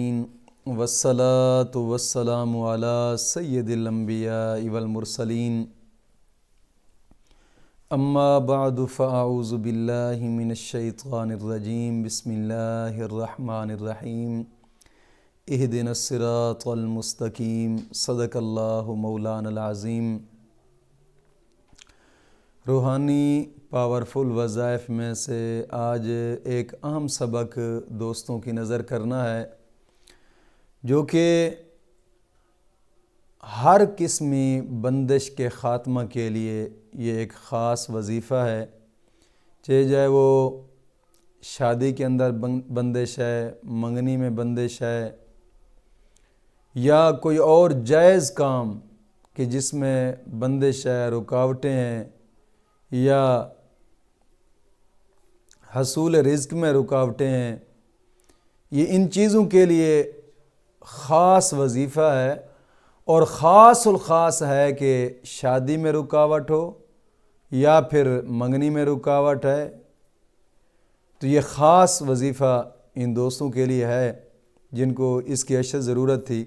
والصلاة والسلام على سید الانبیاء والمرسلین اما بعد فاعوذ باللہ من الشیطان الرجیم بسم اللہ الرحمن الرحیم اہدنا الصراط المستقیم صدق اللہ مولانا العظیم۔ روحانی پاورفل وظائف میں سے آج ایک اہم سبق دوستوں کی نظر کرنا ہے، جو کہ ہر قسمی بندش کے خاتمہ کے لیے یہ ایک خاص وظیفہ ہے، چاہے وہ شادی کے اندر بندش ہے، منگنی میں بندش ہے، یا کوئی اور جائز کام کہ جس میں بندش ہے، رکاوٹیں ہیں، یا حصول رزق میں رکاوٹیں ہیں۔ یہ ان چیزوں کے لیے خاص وظیفہ ہے، اور خاص الخاص ہے کہ شادی میں رکاوٹ ہو یا پھر منگنی میں رکاوٹ ہے، تو یہ خاص وظیفہ ان دوستوں کے لیے ہے جن کو اس کی اشد ضرورت تھی۔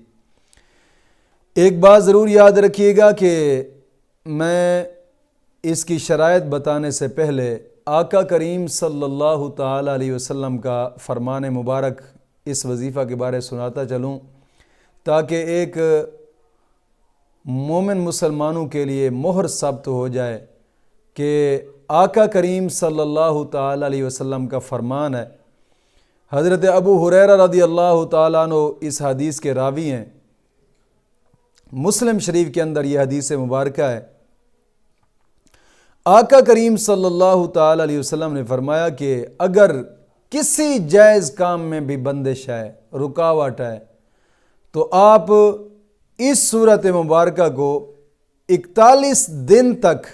ایک بات ضرور یاد رکھیے گا کہ میں اس کی شرائط بتانے سے پہلے آقا کریم صلی اللہ تعالی علیہ وسلم کا فرمان مبارک اس وظیفہ کے بارے سناتا چلوں، تاکہ ایک مومن مسلمانوں کے لیے مہر ثابت ہو جائے کہ آقا کریم صلی اللہ تعالی علیہ وسلم کا فرمان ہے۔ حضرت ابو ہریرہ رضی اللہ تعالیٰ عنہ اس حدیث کے راوی ہیں۔ مسلم شریف کے اندر یہ حدیث مبارکہ ہے۔ آقا کریم صلی اللہ تعالی علیہ وسلم نے فرمایا کہ اگر کسی جائز کام میں بھی بندش ہے، رکاوٹ ہے، تو آپ اس سورت مبارکہ کو 41 دن تک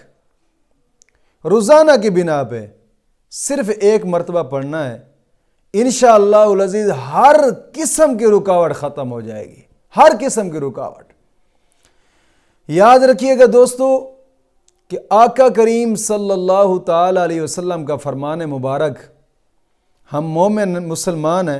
روزانہ کی بنا پہ صرف ایک مرتبہ پڑھنا ہے۔ انشاءاللہ العزیز ہر قسم کی رکاوٹ ختم ہو جائے گی، ہر قسم کی رکاوٹ۔ یاد رکھیے گا دوستو کہ آقا کریم صلی اللہ تعالی علیہ وسلم کا فرمان مبارک، ہم مومن مسلمان ہیں،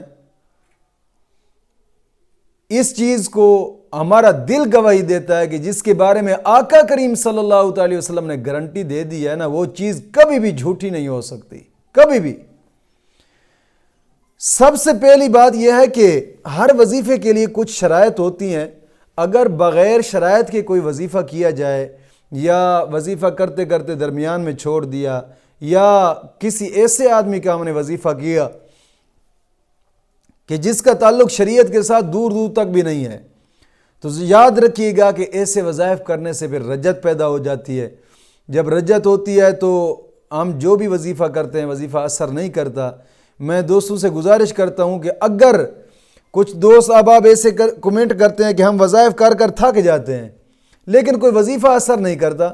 اس چیز کو ہمارا دل گواہی دیتا ہے کہ جس کے بارے میں آقا کریم صلی اللہ تعالی وسلم نے گارنٹی دے دی ہے نا، وہ چیز کبھی بھی جھوٹی نہیں ہو سکتی، کبھی بھی۔ سب سے پہلی بات یہ ہے کہ ہر وظیفے کے لیے کچھ شرائط ہوتی ہیں۔ اگر بغیر شرائط کے کوئی وظیفہ کیا جائے، یا وظیفہ کرتے کرتے درمیان میں چھوڑ دیا، یا کسی ایسے آدمی کا ہم نے وظیفہ کیا کہ جس کا تعلق شریعت کے ساتھ دور دور تک بھی نہیں ہے، تو یاد رکھیے گا کہ ایسے وظائف کرنے سے پھر رجت پیدا ہو جاتی ہے۔ جب رجت ہوتی ہے تو ہم جو بھی وظیفہ کرتے ہیں وظیفہ اثر نہیں کرتا۔ میں دوستوں سے گزارش کرتا ہوں کہ اگر کچھ دوست احباب ایسے کمنٹ کرتے ہیں کہ ہم وظائف کر کر تھک جاتے ہیں لیکن کوئی وظیفہ اثر نہیں کرتا،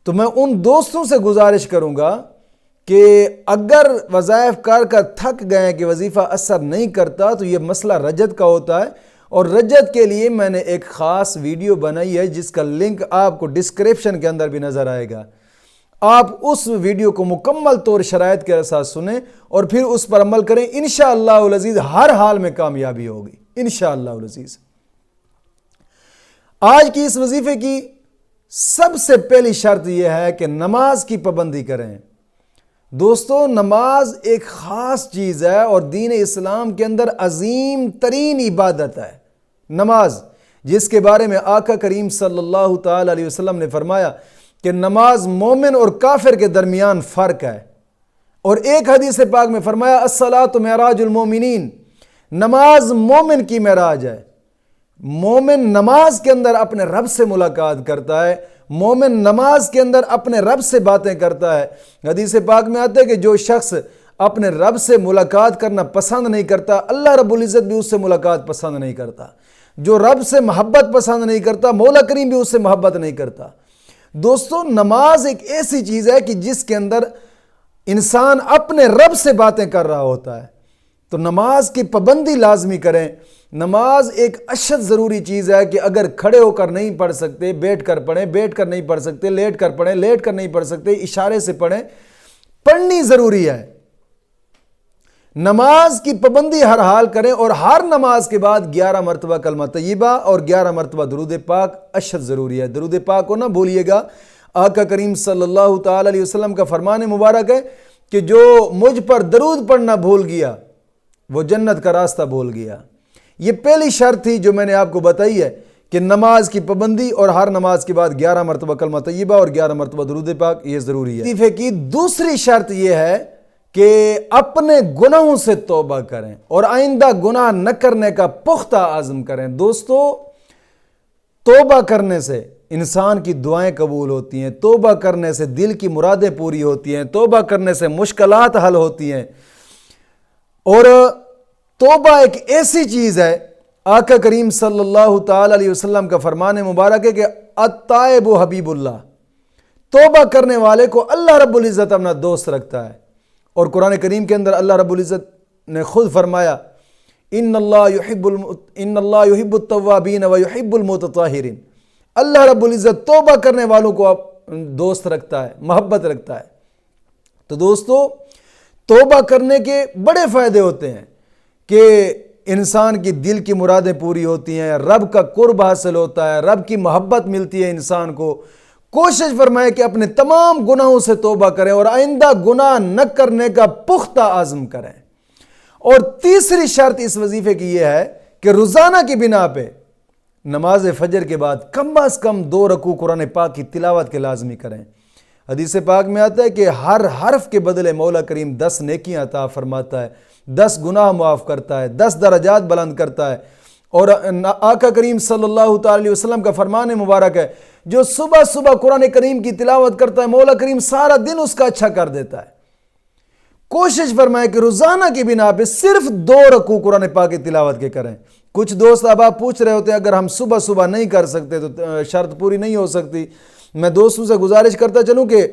تو میں ان دوستوں سے گزارش کروں گا کہ اگر وظائف کر کر تھک گئے کہ وظیفہ اثر نہیں کرتا، تو یہ مسئلہ رجت کا ہوتا ہے، اور رجت کے لیے میں نے ایک خاص ویڈیو بنائی ہے جس کا لنک آپ کو ڈسکرپشن کے اندر بھی نظر آئے گا۔ آپ اس ویڈیو کو مکمل طور شرائط کے ساتھ سنیں اور پھر اس پر عمل کریں، انشاءاللہ العزیز ہر حال میں کامیابی ہوگی، انشاءاللہ العزیز۔ آج کی اس وظیفے کی سب سے پہلی شرط یہ ہے کہ نماز کی پابندی کریں۔ دوستو، نماز ایک خاص چیز ہے اور دین اسلام کے اندر عظیم ترین عبادت ہے نماز، جس کے بارے میں آقا کریم صلی اللہ تعالی علیہ وسلم نے فرمایا کہ نماز مومن اور کافر کے درمیان فرق ہے، اور ایک حدیث پاک میں فرمایا الصلاۃ معراج المومنین، نماز مومن کی معراج ہے۔ مومن نماز کے اندر اپنے رب سے ملاقات کرتا ہے، مومن نماز کے اندر اپنے رب سے باتیں کرتا ہے۔ حدیث پاک میں آتا ہے کہ جو شخص اپنے رب سے ملاقات کرنا پسند نہیں کرتا، اللہ رب العزت بھی اس سے ملاقات پسند نہیں کرتا۔ جو رب سے محبت پسند نہیں کرتا، مولا کریم بھی اس سے محبت نہیں کرتا۔ دوستو، نماز ایک ایسی چیز ہے کہ جس کے اندر انسان اپنے رب سے باتیں کر رہا ہوتا ہے، تو نماز کی پابندی لازمی کریں۔ نماز ایک اشد ضروری چیز ہے کہ اگر کھڑے ہو کر نہیں پڑھ سکتے بیٹھ کر پڑھیں، بیٹھ کر نہیں پڑھ سکتے لیٹ کر پڑھیں، لیٹ کر نہیں پڑھ سکتے اشارے سے پڑھیں، پڑھنی ضروری ہے۔ نماز کی پابندی ہر حال کریں اور ہر نماز کے بعد 11 مرتبہ کلمہ طیبہ اور 11 مرتبہ درود پاک اشد ضروری ہے۔ درود پاک کو نہ بھولیے گا۔ آقا کریم صلی اللہ تعالی علیہ وسلم کا فرمان مبارک ہے کہ جو مجھ پر درود پڑھنا بھول گیا وہ جنت کا راستہ بھول گیا۔ یہ پہلی شرط تھی جو میں نے آپ کو بتائی ہے کہ نماز کی پابندی اور ہر نماز کے بعد 11 مرتبہ کلمہ طیبہ اور 11 مرتبہ درود پاک یہ ضروری ہے۔ وظیفے کی دوسری شرط یہ ہے کہ اپنے گناہوں سے توبہ کریں اور آئندہ گناہ نہ کرنے کا پختہ عزم کریں۔ دوستو، توبہ کرنے سے انسان کی دعائیں قبول ہوتی ہیں، توبہ کرنے سے دل کی مرادیں پوری ہوتی ہیں، توبہ کرنے سے مشکلات حل ہوتی ہیں۔ اور توبہ ایک ایسی چیز ہے، آقا کریم صلی اللہ تعالی علیہ وسلم کا فرمان مبارک ہے کہ التائب حبیب اللہ، توبہ کرنے والے کو اللہ رب العزت اپنا دوست رکھتا ہے۔ اور قرآن کریم کے اندر اللہ رب العزت نے خود فرمایا ان اللہ یحب التوابین ویحب المتطہرین، اللہ رب العزت توبہ کرنے والوں کو دوست رکھتا ہے، محبت رکھتا ہے۔ تو دوستو، توبہ کرنے کے بڑے فائدے ہوتے ہیں کہ انسان کی دل کی مرادیں پوری ہوتی ہیں، رب کا قرب حاصل ہوتا ہے، رب کی محبت ملتی ہے انسان کو۔ کوشش فرمائے کہ اپنے تمام گناہوں سے توبہ کریں اور آئندہ گناہ نہ کرنے کا پختہ عزم کریں۔ اور تیسری شرط اس وظیفے کی یہ ہے کہ روزانہ کی بنا پہ نماز فجر کے بعد کم از کم 2 رکوع قرآن پاک کی تلاوت کے لازمی کریں۔ حدیث پاک میں آتا ہے کہ ہر حرف کے بدلے مولا کریم 10 نیکیاں عطا فرماتا ہے، 10 گناہ معاف کرتا ہے، 10 درجات بلند کرتا ہے۔ اور آقا کریم صلی اللہ تعالی علیہ وسلم کا فرمان مبارک ہے جو صبح صبح قرآن کریم کی تلاوت کرتا ہے مولا کریم سارا دن اس کا اچھا کر دیتا ہے۔ کوشش فرمائے کہ روزانہ کی بنا پہ صرف 2 رکوع قرآن پاک کی تلاوت کے کریں۔ کچھ دوست اب آپ پوچھ رہے ہوتے ہیں اگر ہم صبح صبح نہیں کر سکتے تو شرط پوری نہیں ہو سکتی۔ میں دوستوں سے گزارش کرتا چلوں کہ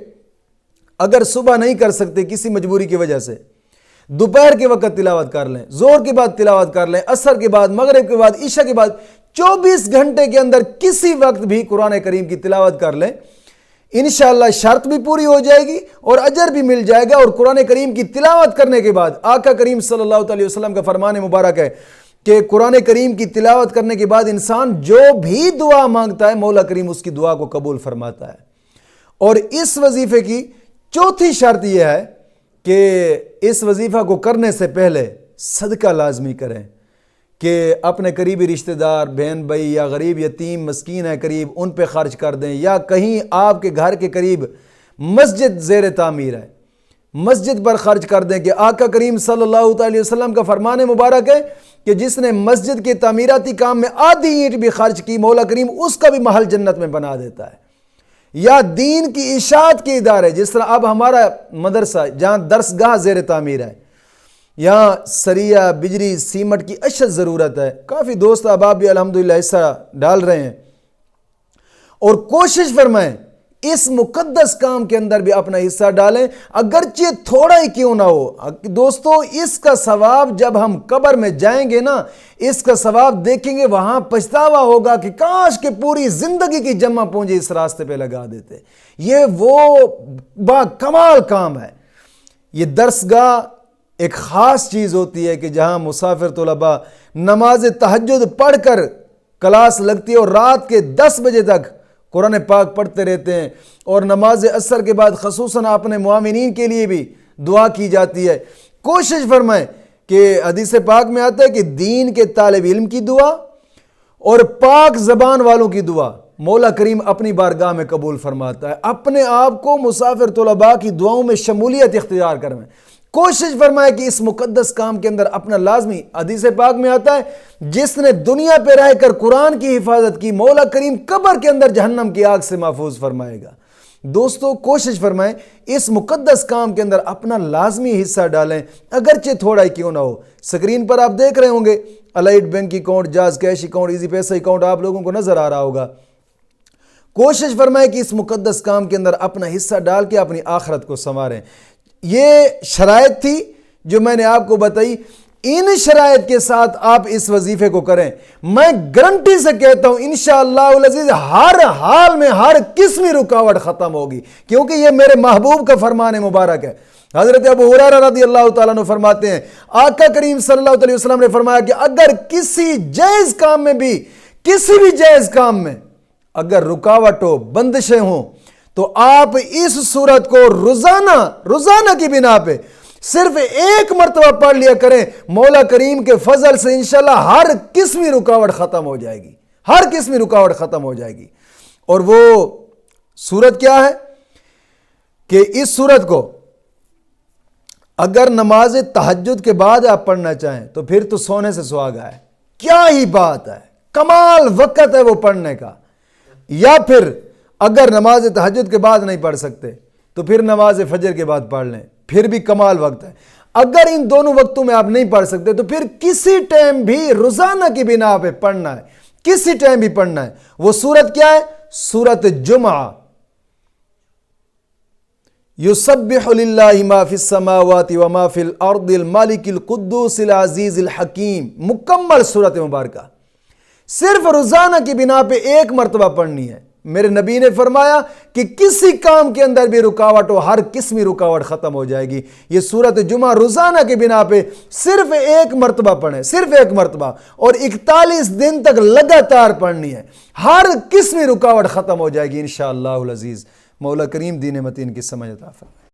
اگر صبح نہیں کر سکتے کسی مجبوری کی وجہ سے، دوپہر کے وقت تلاوت کر لیں، زور کے بعد تلاوت کر لیں، عصر کے بعد، مغرب کے بعد، عشاء کے بعد، 24 گھنٹے کے اندر کسی وقت بھی قرآن کریم کی تلاوت کر لیں، انشاءاللہ شرط بھی پوری ہو جائے گی اور اجر بھی مل جائے گا۔ اور قرآن کریم کی تلاوت کرنے کے بعد آقا کریم صلی اللہ علیہ وسلم کا فرمان مبارک ہے کہ قرآن کریم کی تلاوت کرنے کے بعد انسان جو بھی دعا مانگتا ہے مولا کریم اس کی دعا کو قبول فرماتا ہے۔ اور اس وظیفے کی چوتھی شرط یہ ہے کہ اس وظیفہ کو کرنے سے پہلے صدقہ لازمی کریں کہ اپنے قریبی رشتہ دار، بہن بھائی یا غریب یتیم مسکین ہے قریب، ان پہ خرچ کر دیں، یا کہیں آپ کے گھر کے قریب مسجد زیر تعمیر ہے، مسجد پر خرچ کر دیں کہ آقا کریم صلی اللہ علیہ وسلم کا فرمان مبارک ہے کہ جس نے مسجد کے تعمیراتی کام میں آدھی اینٹ بھی خرچ کی مولا کریم اس کا بھی محل جنت میں بنا دیتا ہے۔ یا دین کی اشاعت کے ادارے، جس طرح اب ہمارا مدرسہ جہاں درسگاہ زیر تعمیر ہے، یہاں سریہ، بجری، سیمٹ کی اشد ضرورت ہے، کافی دوست احباب بھی الحمدللہ حصہ ڈال رہے ہیں۔ اور کوشش فرمائیں اس مقدس کام کے اندر بھی اپنا حصہ ڈالیں، اگرچہ تھوڑا ہی کیوں نہ ہو۔ دوستو، اس کا ثواب جب ہم قبر میں جائیں گے نا، اس کا ثواب دیکھیں گے، وہاں پچھتاوا ہوگا کہ کاش کہ پوری زندگی کی جمع پونجی اس راستے پہ لگا دیتے۔ یہ وہ با کمال کام ہے۔ یہ درسگاہ ایک خاص چیز ہوتی ہے کہ جہاں مسافر طلباء نماز تہجد پڑھ کر کلاس لگتی ہے اور رات کے 10 بجے تک قرآن پاک پڑھتے رہتے ہیں، اور نماز عصر کے بعد خصوصاً اپنے معاونین کے لیے بھی دعا کی جاتی ہے۔ کوشش فرمائیں کہ حدیث پاک میں آتا ہے کہ دین کے طالب علم کی دعا اور پاک زبان والوں کی دعا مولا کریم اپنی بارگاہ میں قبول فرماتا ہے۔ اپنے آپ کو مسافر طلباء کی دعاؤں میں شمولیت اختیار کریں۔ کوشش فرمائے کہ اس مقدس کام کے اندر اپنا لازمی، حدیث پاک میں آتا ہے جس نے دنیا پہ رہ کر قرآن کی حفاظت کی مولا کریم قبر کے اندر جہنم کی آگ سے محفوظ فرمائے گا۔ دوستو، کوشش فرمائیں اس مقدس کام کے اندر اپنا لازمی حصہ ڈالیں، اگرچہ تھوڑا ہی کیوں نہ ہو۔ سکرین پر آپ دیکھ رہے ہوں گے allied bank account, jazz cash account, easy پیسہ اکاؤنٹ آپ لوگوں کو نظر آ رہا ہوگا۔ کوشش فرمائیں کہ اس مقدس کام کے اندر اپنا حصہ ڈال کے اپنی آخرت کو سنواریں۔ یہ شرائط تھی جو میں نے آپ کو بتائی، ان شرائط کے ساتھ آپ اس وظیفے کو کریں، میں گارنٹی سے کہتا ہوں انشاءاللہ العزیز ہر حال میں ہر قسمی رکاوٹ ختم ہوگی، کیونکہ یہ میرے محبوب کا فرمان مبارک ہے۔ حضرت ابو ہریرہ رضی اللہ تعالیٰ عنہ فرماتے ہیں آقا کریم صلی اللہ علیہ وسلم نے فرمایا کہ اگر کسی جائز کام میں بھی، کسی بھی جائز کام میں اگر رکاوٹ ہو، بندشیں ہوں، تو آپ اس سورت کو روزانہ کی بنا پہ صرف ایک مرتبہ پڑھ لیا کریں، مولا کریم کے فضل سے انشاءاللہ ہر قسمی رکاوٹ ختم ہو جائے گی، ہر قسمی رکاوٹ ختم ہو جائے گی۔ اور وہ سورت کیا ہے کہ اس سورت کو اگر نماز تہجد کے بعد آپ پڑھنا چاہیں تو پھر تو سونے سے سہاگا ہے، کیا ہی بات ہے، کمال وقت ہے وہ پڑھنے کا۔ یا پھر اگر نماز تہجد کے بعد نہیں پڑھ سکتے تو پھر نماز فجر کے بعد پڑھ لیں، پھر بھی کمال وقت ہے۔ اگر ان دونوں وقتوں میں آپ نہیں پڑھ سکتے تو پھر کسی ٹائم بھی روزانہ کی بنا پہ پڑھنا ہے، کسی ٹائم بھی پڑھنا ہے۔ وہ سورت کیا ہے؟ سورت جمعہ۔ یسبح للہ ما فی السماوات وما فی الارض المالک القدوس العزیز الحکیم، مکمل سورت مبارکہ صرف روزانہ کی بنا پہ ایک مرتبہ پڑھنی ہے۔ میرے نبی نے فرمایا کہ کسی کام کے اندر بھی رکاوٹ ہو، ہر قسمی رکاوٹ ختم ہو جائے گی۔ یہ سورت جمعہ روزانہ کی بنا پہ صرف ایک مرتبہ پڑھیں، صرف ایک مرتبہ، اور 41 دن تک لگاتار پڑھنی ہے، ہر قسمی رکاوٹ ختم ہو جائے گی انشاءاللہ العزیز۔ مولا کریم دین متین کی سمجھ عطا فرمائے۔